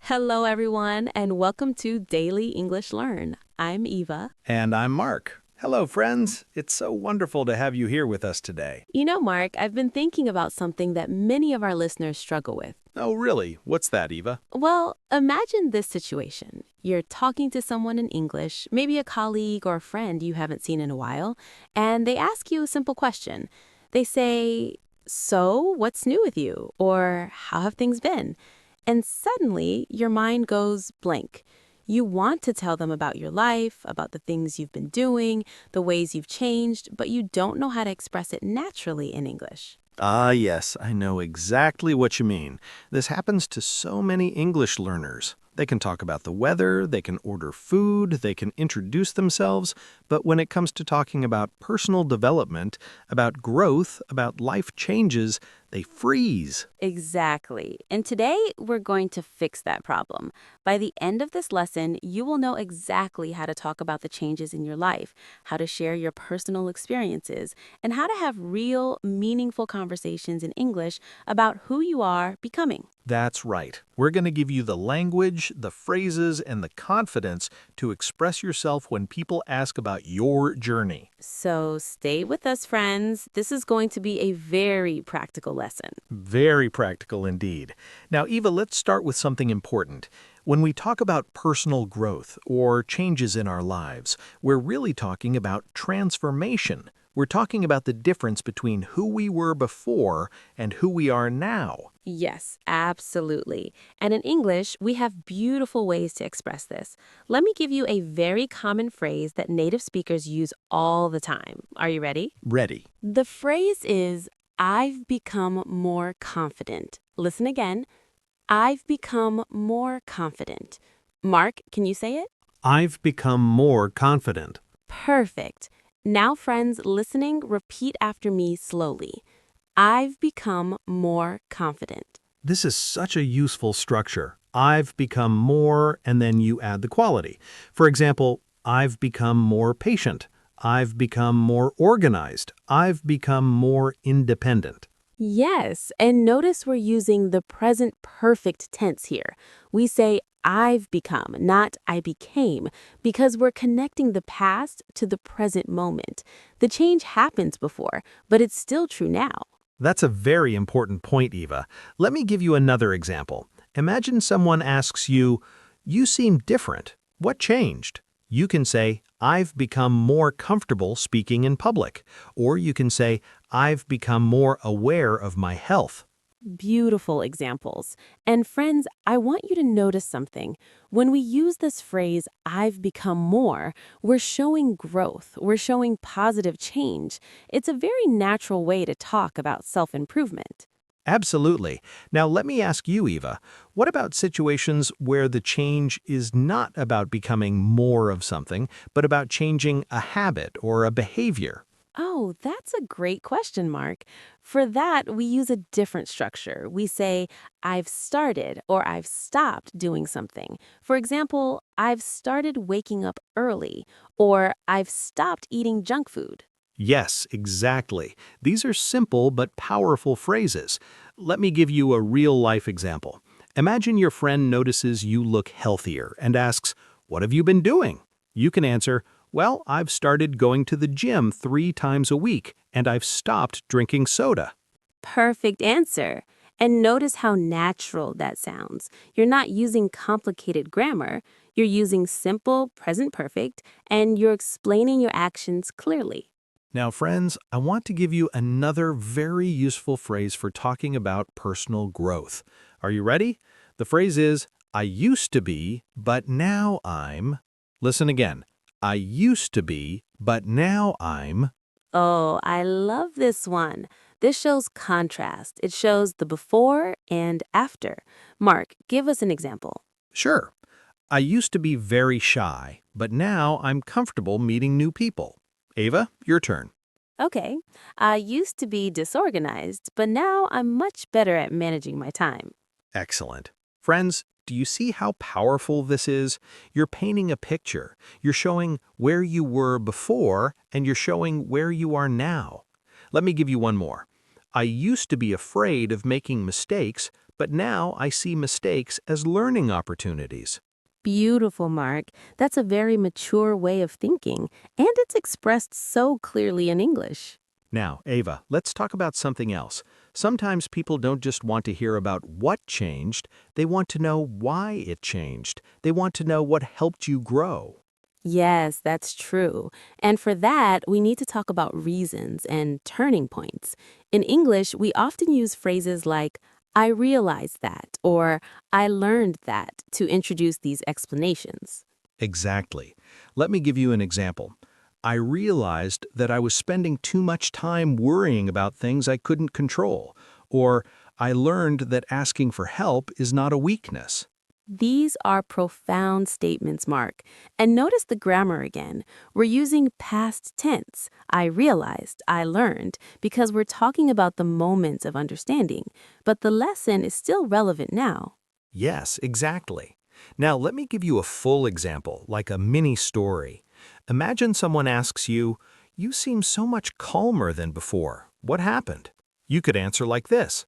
Hello, everyone, and welcome to Daily English Learn. I'm Eva. And I'm Mark. Hello, friends. It's so wonderful to have you here with us today. You know, Mark, I've been thinking about something that many of our listeners struggle with. Oh, really? What's that, Eva? Well, imagine this situation. You're talking to someone in English, maybe a colleague or a friend you haven't seen in a while, and they ask you a simple question. They say, "So, what's new with you?" Or, "How have things been?" And suddenly, your mind goes blank. You want to tell them about your life, about the things you've been doing, the ways you've changed, but you don't know how to express it naturally in English. Ah, yes, I know exactly what you mean. This happens to so many English learners. They can talk about the weather, they can order food, they can introduce themselves, but when it comes to talking about personal development, about growth, about life changes, they freeze. Exactly. And today, we're going to fix that problem. By the end of this lesson, you will know exactly how to talk about the changes in your life, how to share your personal experiences, and how to have real, meaningful conversations in English about who you are becoming. That's right. We're going to give you the language, the phrases, and the confidence to express yourself when people ask about your journey. So stay with us, friends. This is going to be a very practical lesson. Very practical indeed. Now, Eva, let's start with something important. When we talk about personal growth or changes in our lives, we're really talking about transformation. We're talking about the difference between who we were before and who we are now. Yes, absolutely. And in English, we have beautiful ways to express this. Let me give you a very common phrase that native speakers use all the time. Are you ready? Ready. The phrase is, "I've become more confident." Listen again. I've become more confident. Mark, can you say it? I've become more confident. Perfect. Now, friends listening, repeat after me slowly. I've become more confident. This is such a useful structure. I've become more, and then you add the quality. For example, I've become more patient. I've become more organized. I've become more independent. Yes, and notice we're using the present perfect tense here. We say I've become, not I became, because we're connecting the past to the present moment. The change happens before, but it's still true now. That's a very important point, Eva. Let me give you another example. Imagine someone asks you, "You seem different. What changed?" You can say, "I've become more comfortable speaking in public." Or you can say, "I've become more aware of my health." Beautiful examples. And friends, I want you to notice something. When we use this phrase, "I've become more," we're showing growth, we're showing positive change. It's a very natural way to talk about self-improvement. Absolutely. Now, let me ask you, Eva, what about situations where the change is not about becoming more of something, but about changing a habit or a behavior? Oh, that's a great question, Mark. For that, we use a different structure. We say, "I've started" or "I've stopped doing something." For example, "I've started waking up early" or "I've stopped eating junk food." Yes, exactly. These are simple but powerful phrases. Let me give you a real-life example. Imagine your friend notices you look healthier and asks, "What have you been doing?" You can answer, "Well, I've started going to the gym 3 times a week, and I've stopped drinking soda." Perfect answer. And notice how natural that sounds. You're not using complicated grammar, you're using simple present perfect, and you're explaining your actions clearly. Now, friends, I want to give you another very useful phrase for talking about personal growth. Are you ready? The phrase is, "I used to be, but now I'm." Listen again. I used to be, but now I'm. Oh, I love this one. This shows contrast. It shows the before and after. Mark, give us an example. Sure. I used to be very shy, but now I'm comfortable meeting new people. Ava, your turn. Okay, I used to be disorganized, but now I'm much better at managing my time. Excellent. Friends, do you see how powerful this is? You're painting a picture. You're showing where you were before, and you're showing where you are now. Let me give you one more. I used to be afraid of making mistakes, but now I see mistakes as learning opportunities. Beautiful, Mark. That's a very mature way of thinking, and it's expressed so clearly in English. Now, Ava, let's talk about something else. Sometimes people don't just want to hear about what changed, they want to know why it changed. They want to know what helped you grow. Yes, that's true. And for that, we need to talk about reasons and turning points. In English, we often use phrases like, I realized that, or I learned that to introduce these explanations. Exactly. Let me give you an example. I realized that I was spending too much time worrying about things I couldn't control, or I learned that asking for help is not a weakness. These are profound statements, Mark. And notice the grammar again. We're using past tense. I realized, I learned, because we're talking about the moments of understanding. But the lesson is still relevant now. Yes, exactly. Now, let me give you a full example, like a mini story. Imagine someone asks you, "You seem so much calmer than before. What happened?" You could answer like this.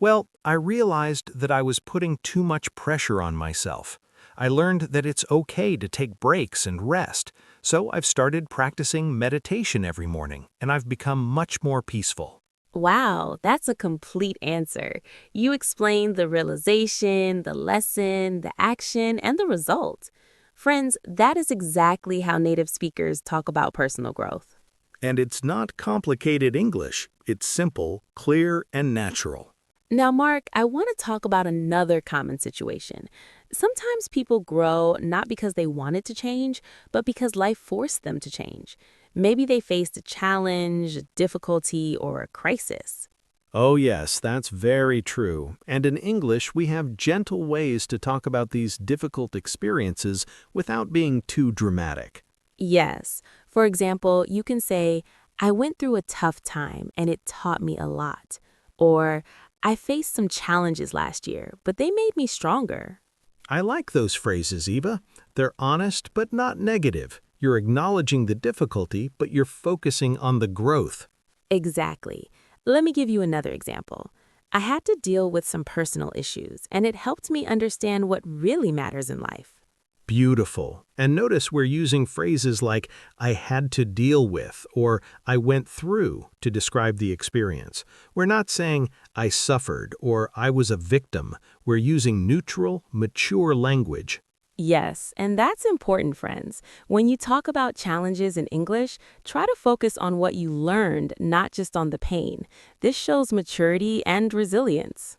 Well, I realized that I was putting too much pressure on myself. I learned that it's okay to take breaks and rest, so I've started practicing meditation every morning, and I've become much more peaceful. Wow, that's a complete answer. You explained the realization, the lesson, the action, and the result. Friends, that is exactly how native speakers talk about personal growth. And it's not complicated English. It's simple, clear, and natural. Now, Mark, I want to talk about another common situation. Sometimes people grow not because they wanted to change, but because life forced them to change. Maybe they faced a challenge, a difficulty, or a crisis. Oh, yes, that's very true. And in English, we have gentle ways to talk about these difficult experiences without being too dramatic. Yes. For example, you can say, I went through a tough time and it taught me a lot. Or, I faced some challenges last year, but they made me stronger. I like those phrases, Eva. They're honest but not negative. You're acknowledging the difficulty, but you're focusing on the growth. Exactly. Let me give you another example. I had to deal with some personal issues, and it helped me understand what really matters in life. Beautiful. And notice we're using phrases like I had to deal with or I went through to describe the experience. We're not saying I suffered or I was a victim. We're using neutral, mature language. Yes, and that's important, friends. When you talk about challenges in English, try to focus on what you learned, not just on the pain. This shows maturity and resilience.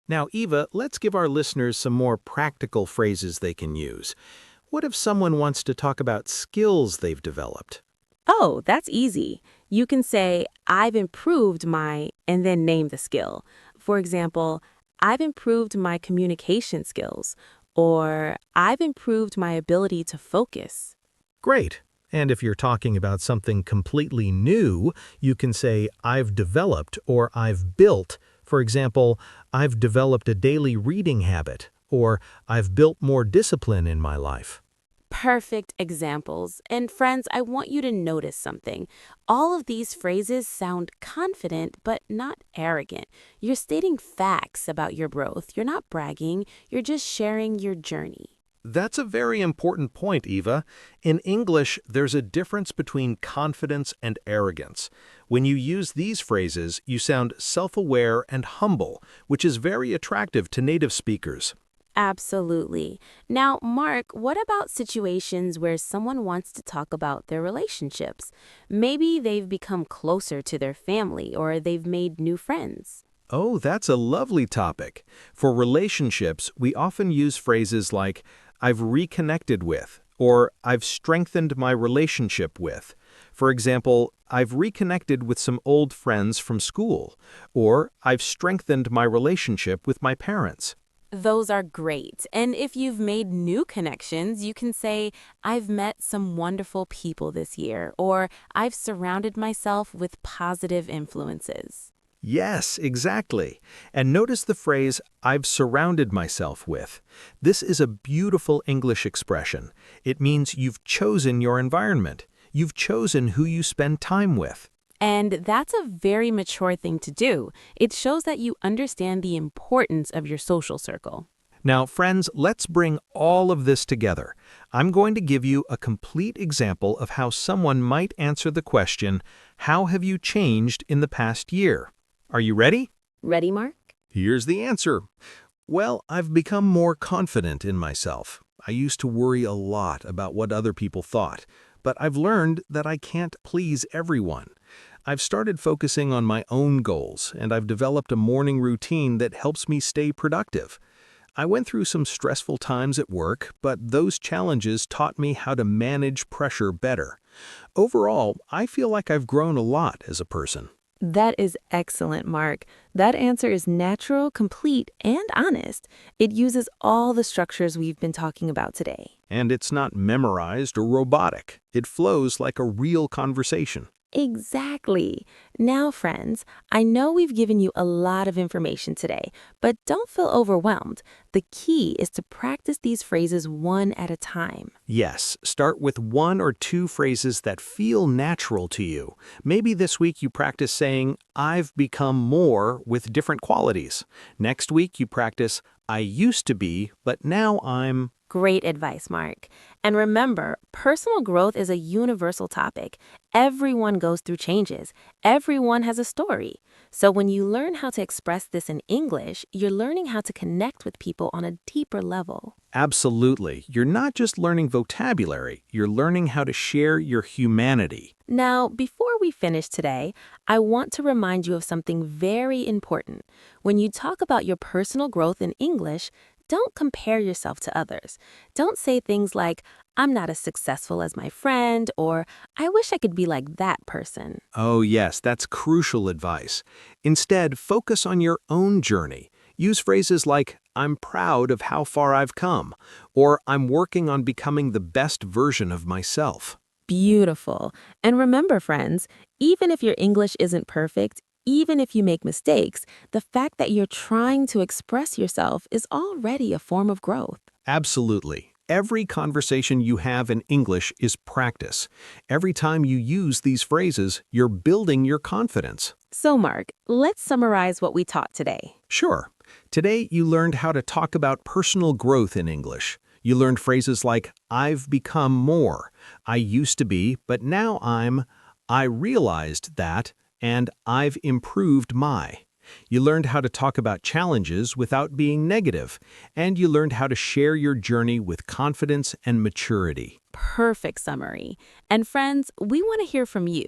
Now, Eva, let's give our listeners some more practical phrases they can use. What if someone wants to talk about skills they've developed? Oh, that's easy. You can say, I've improved my, and then name the skill. For example, I've improved my communication skills, or I've improved my ability to focus. Great. And if you're talking about something completely new, you can say, I've developed or I've built. For example, I've developed a daily reading habit, or I've built more discipline in my life. Perfect examples. And friends, I want you to notice something. All of these phrases sound confident, but not arrogant. You're stating facts about your growth. You're not bragging. You're just sharing your journey. That's a very important point, Eva. In English, there's a difference between confidence and arrogance. When you use these phrases, you sound self-aware and humble, which is very attractive to native speakers. Absolutely. Now, Mark, what about situations where someone wants to talk about their relationships? Maybe they've become closer to their family or they've made new friends. Oh, that's a lovely topic. For relationships, we often use phrases like, I've reconnected with, or I've strengthened my relationship with. For example, I've reconnected with some old friends from school, or I've strengthened my relationship with my parents. Those are great. And if you've made new connections, you can say, I've met some wonderful people this year, or I've surrounded myself with positive influences. Yes, exactly. And notice the phrase, I've surrounded myself with. This is a beautiful English expression. It means you've chosen your environment. You've chosen who you spend time with. And that's a very mature thing to do. It shows that you understand the importance of your social circle. Now, friends, let's bring all of this together. I'm going to give you a complete example of how someone might answer the question, how have you changed in the past year? Are you ready? Ready, Mark? Here's the answer. Well, I've become more confident in myself. I used to worry a lot about what other people thought, but I've learned that I can't please everyone. I've started focusing on my own goals, and I've developed a morning routine that helps me stay productive. I went through some stressful times at work, but those challenges taught me how to manage pressure better. Overall, I feel like I've grown a lot as a person. That is excellent, Mark. That answer is natural, complete, and honest. It uses all the structures we've been talking about today. And it's not memorized or robotic. It flows like a real conversation. Exactly. Now, friends, I know we've given you a lot of information today, but don't feel overwhelmed. The key is to practice these phrases one at a time. Yes, start with one or two phrases that feel natural to you. Maybe this week you practice saying, I've become more with different qualities. Next week you practice, I used to be, but now I'm... Great advice, Mark. And remember, personal growth is a universal topic. Everyone goes through changes. Everyone has a story. So when you learn how to express this in English, you're learning how to connect with people on a deeper level. Absolutely. You're not just learning vocabulary, you're learning how to share your humanity. Now, before we finish today, I want to remind you of something very important. When you talk about your personal growth in English, don't compare yourself to others. Don't say things like, I'm not as successful as my friend, or I wish I could be like that person. Oh yes, that's crucial advice. Instead, focus on your own journey. Use phrases like, I'm proud of how far I've come, or I'm working on becoming the best version of myself. Beautiful. And remember, friends, even if your English isn't perfect, even if you make mistakes, the fact that you're trying to express yourself is already a form of growth. Absolutely. Every conversation you have in English is practice. Every time you use these phrases, you're building your confidence. So, Mark, let's summarize what we taught today. Sure. Today, you learned how to talk about personal growth in English. You learned phrases like, I've become more, I used to be, but now I'm, I realized that, and I've improved my. You learned how to talk about challenges without being negative, and you learned how to share your journey with confidence and maturity. Perfect summary. And friends, we want to hear from you.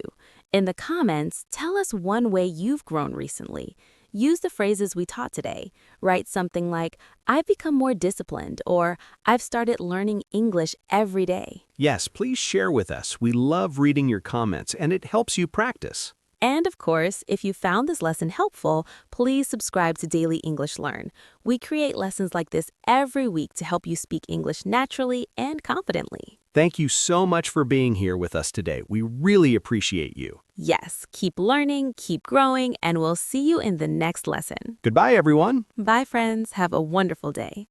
In the comments, tell us one way you've grown recently. Use the phrases we taught today. Write something like, I've become more disciplined, or I've started learning English every day. Yes, please share with us. We love reading your comments, and it helps you practice. And of course, if you found this lesson helpful, please subscribe to Daily English Learn. We create lessons like this every week to help you speak English naturally and confidently. Thank you so much for being here with us today. We really appreciate you. Yes, keep learning, keep growing, and we'll see you in the next lesson. Goodbye, everyone. Bye, friends. Have a wonderful day.